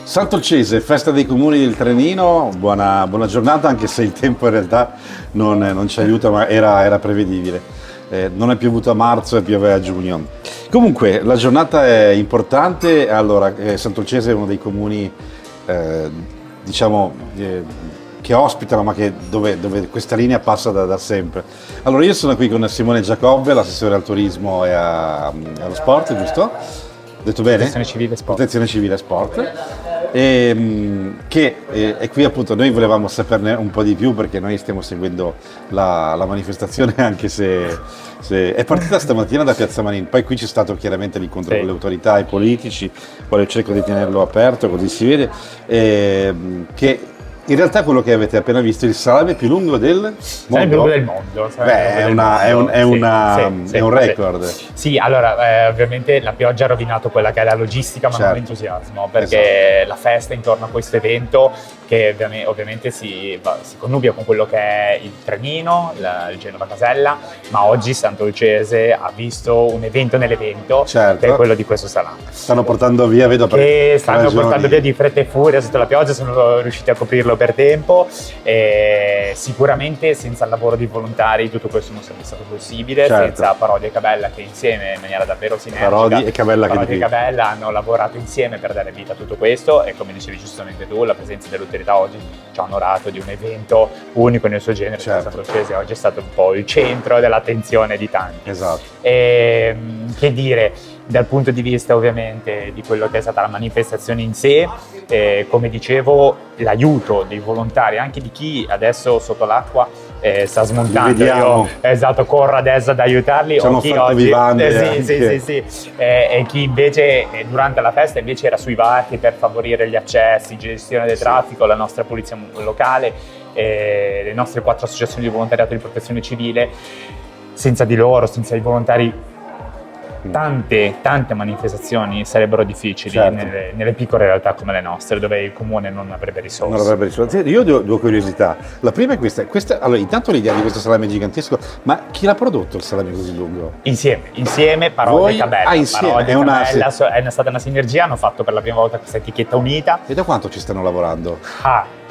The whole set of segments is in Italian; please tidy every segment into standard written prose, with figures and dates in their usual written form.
Sant'Olcese, festa dei comuni del Trenino, buona giornata, anche se il tempo in realtà non ci aiuta, ma era prevedibile. Non è piovuto a marzo e piove a giugno. Comunque la giornata è importante. Allora, Sant'Olcese è uno dei comuni che ospitano, ma dove questa linea passa da sempre. Allora, io sono qui con Simone Giacobbe, l'assessore al turismo e allo sport, giusto? Detto bene? Protezione civile e sport. Protezione civile e sport. E qui appunto noi volevamo saperne un po' di più, perché noi stiamo seguendo la manifestazione, anche se è partita stamattina da Piazza Manin. Poi qui c'è stato chiaramente l'incontro con le autorità e i politici, poi io cerco di tenerlo aperto così si vede, che in realtà quello che avete appena visto è il salame più lungo del mondo. Salame più lungo del mondo. È un record. Sì, allora ovviamente la pioggia ha rovinato quella che è la logistica, ma non l'entusiasmo, perché la festa intorno a questo evento, che ovviamente si connubia con quello che è il Trenino, il Genova Casella, ma oggi Sant'Olcese ha visto un evento nell'evento, che è quello di questo salame. Stanno portando via, vedo, portando via di fretta e furia sotto la pioggia, sono riusciti a coprirlo per tempo. Sicuramente senza il lavoro di volontari tutto questo non sarebbe stato possibile, senza Parodi e Cabella, che insieme in maniera davvero sinergica, Parodi e Cabella hanno lavorato insieme per dare vita a tutto questo, e come dicevi giustamente tu, la presenza dell'autorità oggi ci ha onorato di un evento unico nel suo genere. Sant'Olcese oggi è stato un po' il centro dell'attenzione di tanti. Che dire, dal punto di vista ovviamente di quello che è stata la manifestazione in sé, come dicevo, l'aiuto dei volontari, anche di chi adesso sotto l'acqua sta smontando, corro adesso ad aiutarli, o chi oggi e chi invece durante la festa invece era sui varchi per favorire gli accessi, gestione del traffico, la nostra polizia locale, le nostre 4 associazioni di volontariato di protezione civile. Senza di loro, senza i volontari, tante manifestazioni sarebbero difficili nelle piccole realtà come le nostre, dove il comune non avrebbe risorse. Io ho due curiosità. La prima è questa. Allora, intanto l'idea di questo salame gigantesco, ma chi l'ha prodotto il salame così lungo? Insieme Parodi e Cabella. È stata una sinergia, hanno fatto per la prima volta questa etichetta unita. E da quanto ci stanno lavorando?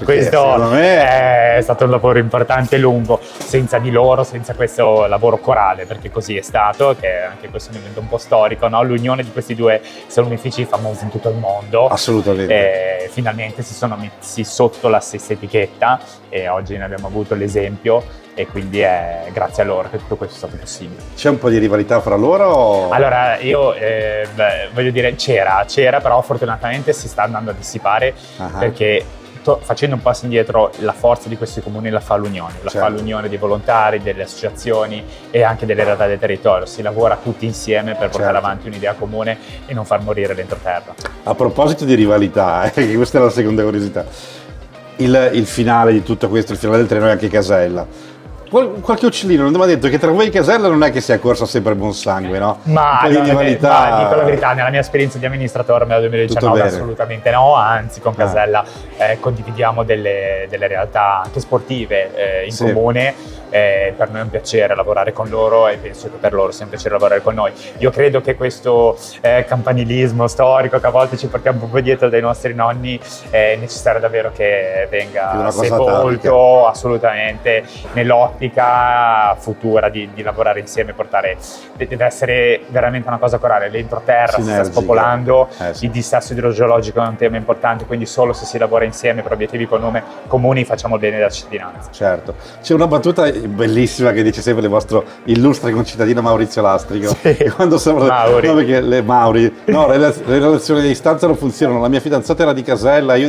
Questo è stato un lavoro importante e lungo, senza di loro, senza questo lavoro corale, perché così è stato, che anche questo è un evento un po' storico, no? L'unione di questi due salumifici famosi in tutto il mondo. Assolutamente. Finalmente si sono messi sotto la stessa etichetta, e oggi ne abbiamo avuto l'esempio, e quindi è grazie a loro che tutto questo è stato possibile. C'è un po' di rivalità fra loro? Allora, io voglio dire, c'era, però fortunatamente si sta andando a dissipare, perché facendo un passo indietro, la forza di questi comuni la fa l'unione, fa l'unione dei volontari, delle associazioni e anche delle realtà del territorio. Si lavora tutti insieme per portare avanti un'idea comune e non far morire l'entroterra. A proposito di rivalità, questa è la seconda curiosità, il finale di tutto questo, il finale del treno è anche Casella. Qualche uccellino non mi ha detto che tra voi e Casella non è che sia corsa sempre buon sangue, no? Ma dico la verità, nella mia esperienza di amministratore nel 2019 assolutamente no, anzi con Casella condividiamo delle realtà anche sportive in comune. Per noi è un piacere lavorare con loro, e penso che per loro sia un piacere lavorare con noi. Io credo che questo campanilismo storico che a volte ci portiamo un po' dietro dai nostri nonni è necessario davvero che venga sepolto assolutamente nell'ottica futura di lavorare insieme, deve essere veramente una cosa corale. L'entroterra si sta spopolando, il dissesto idrogeologico è un tema importante, quindi solo se si lavora insieme per obiettivi comuni facciamo il bene della cittadinanza. Certo, c'è una battuta bellissima che dice sempre il vostro illustre concittadino Maurizio Lastrico, quando Mauri. No, perché le relazioni di distanza non funzionano, la mia fidanzata era di Casella, e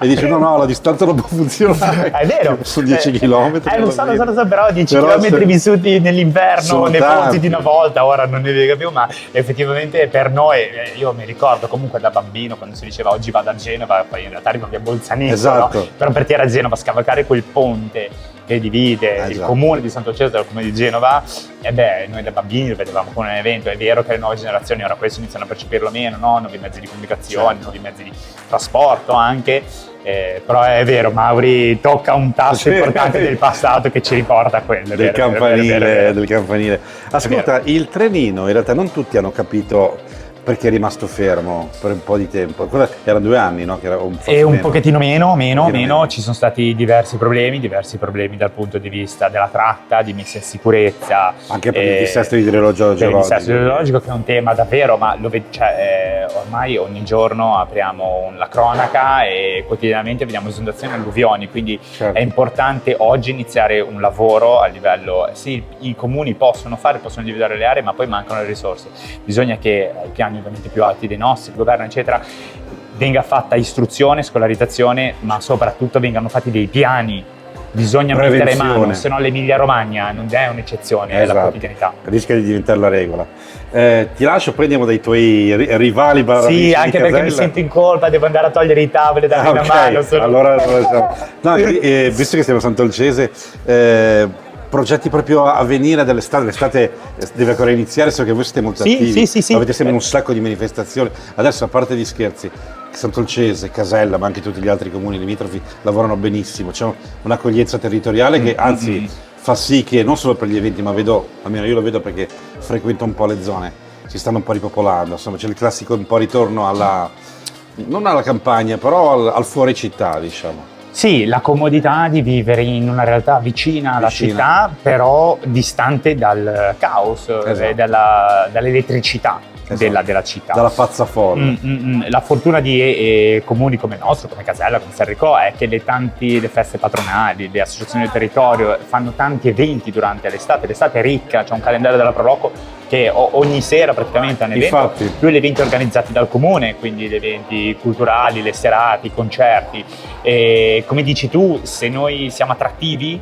dice no, la distanza non può funzionare. È vero, sono 10 chilometri. Lo so, però 10 chilometri vissuti nell'inverno, nei ponti di una volta, ora non ne vega più, ma effettivamente per noi, io mi ricordo comunque da bambino quando si diceva oggi vado a Genova, poi in realtà arrivo a Bolzaneto, no? Però per tirare a Genova, scavalcare quel ponte che divide il comune di Sant'Olcese dal comune di Genova, noi da bambini lo vedevamo come un evento. È vero che le nuove generazioni ora questo iniziano a percepirlo meno, no? Nuovi mezzi di comunicazione, nuovi mezzi di trasporto anche, però è vero, Mauri tocca un tasto importante del passato che ci riporta a quello. Del campanile. Ascolta, il Trenino, in realtà non tutti hanno capito perché è rimasto fermo per un po' di tempo. Erano 2 anni, no? Che era un pochettino meno. Ci sono stati diversi problemi dal punto di vista della tratta, di messa in sicurezza. Anche per il dissesto idrogeologico. Il dissesto idrogeologico, che è un tema davvero, ma ormai ogni giorno apriamo la cronaca e quotidianamente vediamo esondazioni e alluvioni, quindi certo. È importante oggi iniziare un lavoro a livello, sì, i comuni possono individuare le aree, ma poi mancano le risorse. Bisogna che ai piani ovviamente più alti dei nostri, il governo eccetera, venga fatta istruzione, scolarizzazione, ma soprattutto vengano fatti dei piani. Bisogna mettere mano, se no l'Emilia Romagna non è un'eccezione, esatto. È la quotidianità. Rischia di diventare la regola. Ti lascio, poi andiamo dai tuoi rivali. Sì, anche perché mi sento in colpa, devo andare a togliere i tavoli e darmi una mano. Allora, no, visto che siamo a Sant'Olcese, progetti proprio a venire dell'estate, l'estate deve ancora iniziare, so che voi siete molto attivi, sì. Avete sempre un sacco di manifestazioni. Adesso, a parte gli scherzi, Sant'Olcese, Casella, ma anche tutti gli altri comuni limitrofi lavorano benissimo, c'è un'accoglienza territoriale che anzi fa sì che non solo per gli eventi, ma almeno io lo vedo perché frequento un po' le zone, si stanno un po' ripopolando, insomma c'è il classico un po' ritorno non alla campagna, però al fuori città, diciamo. Sì, la comodità di vivere in una realtà vicina alla città, però distante dal caos, esatto. Dall'elettricità. Esatto. Della città. Dalla pazzafolla. La fortuna di comuni come il nostro, come Casella, come Serrico, è che le feste patronali, le associazioni del territorio fanno tanti eventi durante l'estate. L'estate è ricca, c'è un calendario della Proloco che ogni sera praticamente è un evento. Infatti. Più gli eventi organizzati dal comune, quindi gli eventi culturali, le serate, i concerti. E come dici tu, se noi siamo attrattivi,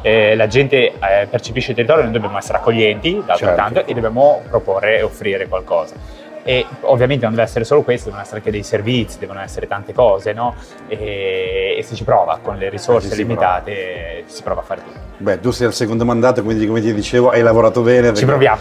la gente percepisce il territorio, noi dobbiamo essere accoglienti certo. E dobbiamo proporre e offrire qualcosa. E ovviamente non deve essere solo questo, devono essere anche dei servizi, devono essere tante cose, no? E si ci prova, con le risorse limitate, si prova a fare tutto. Beh, tu sei al secondo mandato, quindi come ti dicevo hai lavorato bene. Ci proviamo.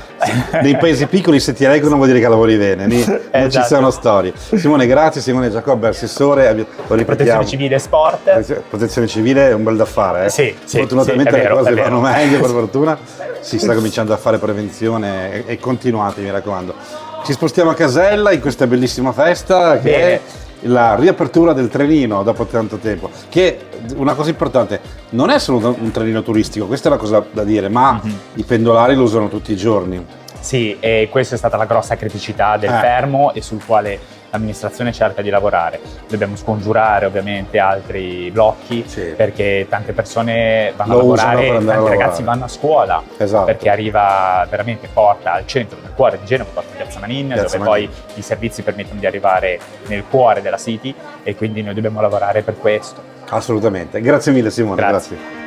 Nei paesi piccoli se ti eleggono vuol dire che lavori bene, non ci sono storie. Simone, grazie. Simone Giacobbe, assessore, Protezione Civile e Sport. Protezione Civile è un bel da fare. Sì, fortunatamente le cose vanno meglio, per fortuna. Si sta cominciando a fare prevenzione e continuate, mi raccomando. Ci spostiamo a Casella in questa bellissima festa che è la riapertura del trenino dopo tanto tempo, che una cosa importante, non è solo un trenino turistico, questa è una cosa da dire, ma i pendolari lo usano tutti i giorni. Sì, e questa è stata la grossa criticità del fermo e sul quale l'amministrazione cerca di lavorare. Dobbiamo scongiurare ovviamente altri blocchi, perché tante persone vanno a lavorare, tanti ragazzi vanno a scuola, esatto. Perché arriva veramente, porta al centro, nel cuore di Genova, porta a Piazza Manin, dove poi i servizi permettono di arrivare nel cuore della City, e quindi noi dobbiamo lavorare per questo. Assolutamente, grazie mille Simone, grazie.